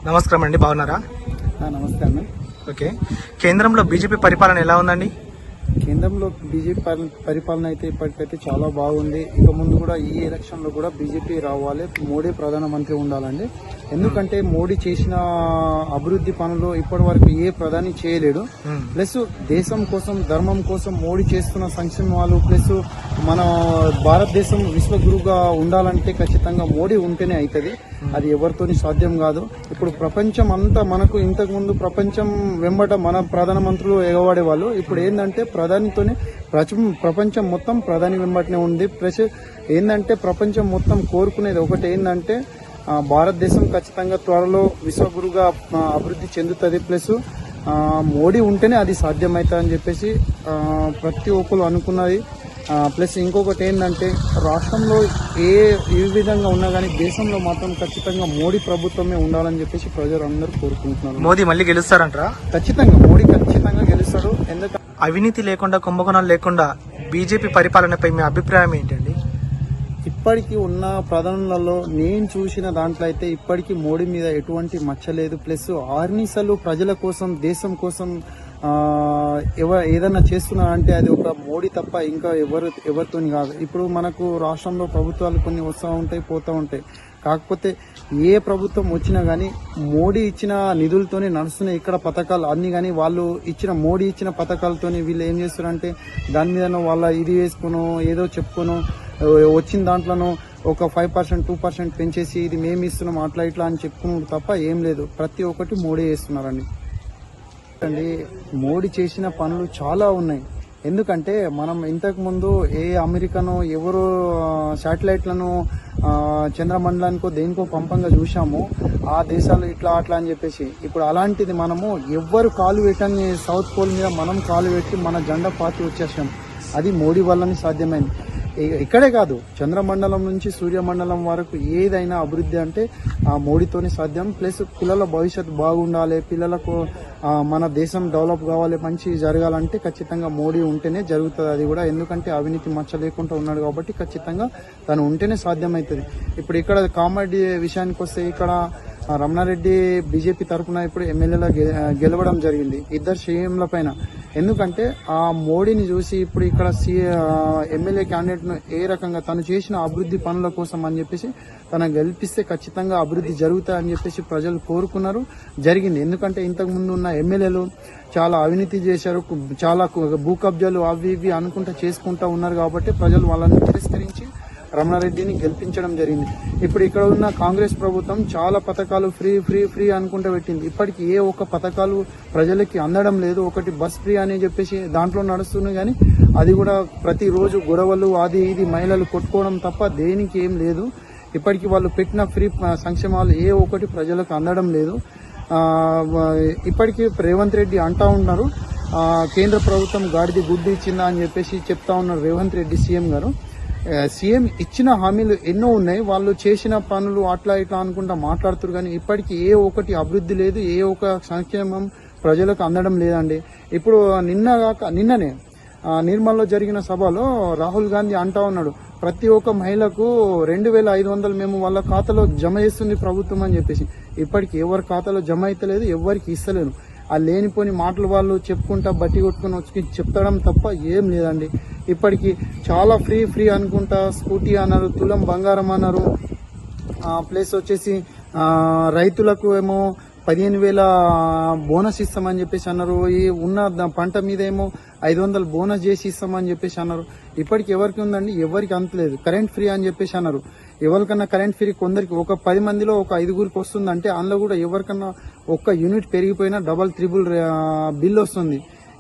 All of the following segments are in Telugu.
నమస్కారం అండి, బాగున్నారా? నమస్తే అండి. ఓకే, కేంద్రంలో బీజేపీ పరిపాలన ఎలా ఉందండి? కేంద్రంలో బీజేపీ పరిపాలన అయితే ఇప్పటికైతే చాలా బాగుంది. ఇక ముందు కూడా ఈ ఎలక్షన్ లో కూడా బీజేపీ రావాలి, మోడీ ప్రధానమంత్రి ఉండాలండి. ఎందుకంటే మోడీ చేసిన అభివృద్ధి పనులు ఇప్పటి వరకు ఏ ప్రధాని చేయలేడు. ప్లస్ దేశం కోసం, ధర్మం కోసం మోడీ చేస్తున్న సంక్షేమాలు, ప్లస్ మన భారతదేశం విశ్వగురుగా ఉండాలంటే ఖచ్చితంగా మోడీ ఉంటేనే అవుతుంది. అది ఎవరితోని సాధ్యం కాదు. ఇప్పుడు ప్రపంచం అంతా మనకు ఇంతకు ముందు ప్రపంచం వెంబట మన ప్రధానమంత్రులు ఎగవాడే వాళ్ళు. ఇప్పుడు ఏంటంటే ప్రధానితోనే ప్రపంచం మొత్తం ప్రధాని వెంబటనే ఉంది. ప్లస్ ఏంటంటే ప్రపంచం మొత్తం కోరుకునేది ఒకటి ఏంటంటే భారతదేశం ఖచ్చితంగా త్వరలో విశ్వగురుగా అభివృద్ధి చెందుతుంది. ప్లస్ మోడీ ఉంటేనే అది సాధ్యమవుతుంది అని చెప్పేసి ప్రతి ఒక్కరు అనుకున్నది. ప్లస్ ఇంకొకటి ఏంటంటే రాష్ట్రంలో ఏ విధంగా ఉన్నా కానీ దేశంలో మాత్రం ఖచ్చితంగా మోడీ ప్రభుత్వమే ఉండాలని చెప్పేసి ప్రజలు అందరూ కోరుకుంటున్నారు. మోదీ మళ్ళీ గెలుస్తారంటారా? ఖచ్చితంగా మోడీ ఖచ్చితంగా గెలుస్తాడు. ఎందుకంటే అవినీతి లేకుండా, కుంభకోణాలు లేకుండా బీజేపీ పరిపాలనపై మీ అభిప్రాయం ఏంటండి? ఇప్పటికీ ఉన్న ప్రధానులలో నేను చూసిన దాంట్లో అయితే ఇప్పటికీ మోడీ మీద ఎటువంటి మచ్చలేదు. ప్లస్ ఆర్నిసలు ప్రజల కోసం, దేశం కోసం ఏదన్నా చేస్తున్నారంటే అది ఒక మోడీ తప్ప ఇంకా ఎవరితోని కాదు. ఇప్పుడు మనకు రాష్ట్రంలో ప్రభుత్వాలు కొన్ని వస్తూ ఉంటాయి, పోతూ ఉంటాయి. కాకపోతే ఏ ప్రభుత్వం వచ్చినా గానీ మోడీ ఇచ్చిన నిధులతోనే నడుస్తున్నాయి ఇక్కడ పథకాలు అన్ని. కానీ వాళ్ళు మోడీ ఇచ్చిన పథకాలతోని వీళ్ళు ఏం చేస్తారంటే దాని మీద వాళ్ళ ఇది వేసుకును, ఏదో చెప్పుకోను, వచ్చిన దాంట్లోనూ ఒక 5%, 2% పెంచేసి ఇది మేము ఇస్తున్నాం అట్లా ఇట్లా అని చెప్పుకున్నాడు తప్ప ఏం లేదు. ప్రతి ఒక్కటి మోడీ చేస్తున్నారండి. మోడీ చేసిన పనులు చాలా ఉన్నాయి. ఎందుకంటే మనం ఇంతకు ముందు ఏ అమెరికానో ఎవరు శాటిలైట్లను చంద్రమండలానికో దేనికో పంపంగా చూసాము. ఆ దేశాలు ఇట్లా అట్లా అని చెప్పేసి ఇప్పుడు అలాంటిది మనము ఎవ్వరు కాలు పెట్టని సౌత్ పోల్ మీద మనం కాలు పెట్టి మన జెండా పాతి వచ్చేసాం. అది మోడీ వల్లనే సాధ్యమైంది. ఇక్కడే కాదు, చంద్రమండలం నుంచి సూర్యమండలం వరకు ఏదైనా అభివృద్ధి అంటే ఆ మోడీతోనే సాధ్యం. ప్లస్ పిల్లల భవిష్యత్తు బాగుండాలి, పిల్లలకు మన దేశం డెవలప్ కావాలి, మంచి జరగాలంటే ఖచ్చితంగా మోడీ ఉంటేనే జరుగుతుంది. అది కూడా ఎందుకంటే అవినీతి మచ్చ లేకుండా ఉన్నాడు కాబట్టి ఖచ్చితంగా తను ఉంటేనే సాధ్యమవుతుంది. ఇప్పుడు ఇక్కడ కామెడీ విషయానికి వస్తే ఇక్కడ రమణారెడ్డి బీజేపీ తరఫున ఇప్పుడు ఎమ్మెల్యేలా గెలవడం జరిగింది, ఇద్దరు సీఎంల పైన. ఎందుకంటే ఆ మోడీని చూసి ఇప్పుడు ఇక్కడ ఎమ్మెల్యే క్యాండిడేట్ ను ఏ రకంగా తను చేసిన అభివృద్ధి పనుల కోసం అని చెప్పేసి తన గెలిపిస్తే ఖచ్చితంగా అభివృద్ధి జరుగుతాయని చెప్పేసి ప్రజలు కోరుకున్నారు, జరిగింది. ఎందుకంటే ఇంతకు ముందు ఉన్న ఎమ్మెల్యేలు చాలా అవినీతి చేశారు, చాలా భూ కబ్జాలు అవి ఇవి అనుకుంటా చేసుకుంటా ఉన్నారు. కాబట్టి ప్రజలు వాళ్ళని తిరస్కరించి రమణారెడ్డిని గెలిపించడం జరిగింది. ఇప్పుడు ఇక్కడ ఉన్న కాంగ్రెస్ ప్రభుత్వం చాలా పథకాలు ఫ్రీ ఫ్రీ ఫ్రీ అనుకుంటూ పెట్టింది. ఇప్పటికి ఏ ఒక్క పథకాలు ప్రజలకి అందడం లేదు. ఒకటి బస్ ఫ్రీ అని చెప్పేసి దాంట్లో నడుస్తుంది, కానీ అది కూడా ప్రతిరోజు గొడవలు అది ఇది మహిళలు కొట్టుకోవడం తప్ప దేనికి ఏం లేదు. ఇప్పటికి వాళ్ళు పెట్టిన ఫ్రీ సంక్షేమాలు ఏ ఒక్కటి ప్రజలకు అందడం లేదు. ఇప్పటికీ రేవంత్ రెడ్డి అంటా ఉన్నారు కేంద్ర ప్రభుత్వం గాడిది గుడ్డు ఇచ్చిందా అని చెప్పేసి చెప్తా ఉన్నారు రేవంత్ రెడ్డి సీఎం గారు. సీఎం ఇచ్చిన హామీలు ఎన్నో ఉన్నాయి, వాళ్ళు చేసిన పనులు అట్లా ఇట్లా అనుకుంటా మాట్లాడుతారు. కానీ ఇప్పటికీ ఏ ఒక్కటి అభివృద్ధి లేదు, ఏ ఒక్క సంక్షేమం ప్రజలకు అందడం లేదండి. ఇప్పుడు నిన్ననే నిర్మల్లో జరిగిన సభలో రాహుల్ గాంధీ అంటా ఉన్నాడు ప్రతి ఒక్క మహిళకు 2,500 మేము వాళ్ళ ఖాతాలో జమ చేస్తుంది ప్రభుత్వం అని చెప్పేసి. ఇప్పటికి ఎవరి ఖాతాలో జమ అయితలేదు, ఎవరికి ఇస్తలేదు. ఆ లేనిపోని మాటలు వాళ్ళు చెప్పుకుంటా బట్టి కొట్టుకుని వచ్చి చెప్తడం తప్ప ఏం లేదండి. ఇప్పటికి చాలా ఫ్రీ ఫ్రీ అనుకుంటా స్కూటీ అన్నారు, తులం బంగారం అన్నారు, ప్లస్ వచ్చేసి రైతులకు ఏమో 15,000 బోనస్ ఇస్తామని చెప్పేసి అన్నారు. ఈ ఉన్న పంట మీద ఏమో 500 బోనస్ చేసి ఇస్తామని చెప్పేసి అన్నారు. ఇప్పటికి ఎవరికి ఉందండి? ఎవరికి అంతలేదు. కరెంట్ ఫ్రీ అని చెప్పేసి అన్నారు. ఎవరికన్నా కరెంట్ ఫ్రీ కొందరికి ఒక 10 మందిలో ఒక 5గురికి వస్తుందంటే అందులో కూడా ఎవరికన్నా ఒక్క యూనిట్ పెరిగిపోయినా డబల్ త్రిబుల్ బిల్ వస్తుంది.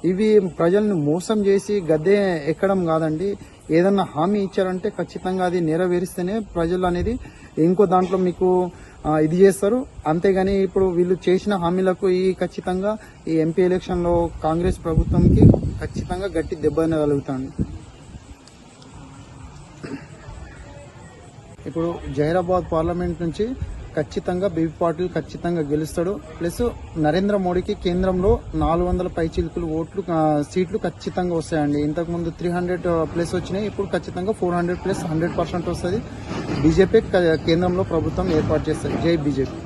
ఇవి ప్రజల్ని మోసం చేసి గద్దె ఎక్కడం కాదండి. ఏదన్నా హామీ ఇచ్చారంటే ఖచ్చితంగా అది నెరవేరిస్తేనే ప్రజలు అనేది ఇంకో దాంట్లో మీకు ఇది చేస్తారు. అంతేగాని ఇప్పుడు వీళ్ళు చేసిన హామీలకు ఖచ్చితంగా ఈ ఎంపీ ఎలక్షన్ లో కాంగ్రెస్ ప్రభుత్వంకి ఖచ్చితంగా గట్టి దెబ్బ కలుగుతాండి. ఇప్పుడు జహీరాబాద్ పార్లమెంట్ నుంచి ఖచ్చితంగా బీబీ పాటిల్ ఖచ్చితంగా గెలుస్తాడు. ప్లస్ నరేంద్ర మోడీకి కేంద్రంలో 400 పైచిలుకులు సీట్లు ఖచ్చితంగా వస్తాయండి. ఇంతకుముందు 300+ వచ్చినాయి, ఇప్పుడు ఖచ్చితంగా 400+, 100% వస్తుంది. బీజేపీ కేంద్రంలో ప్రభుత్వం ఏర్పాటు చేస్తుంది. జై బీజేపీ.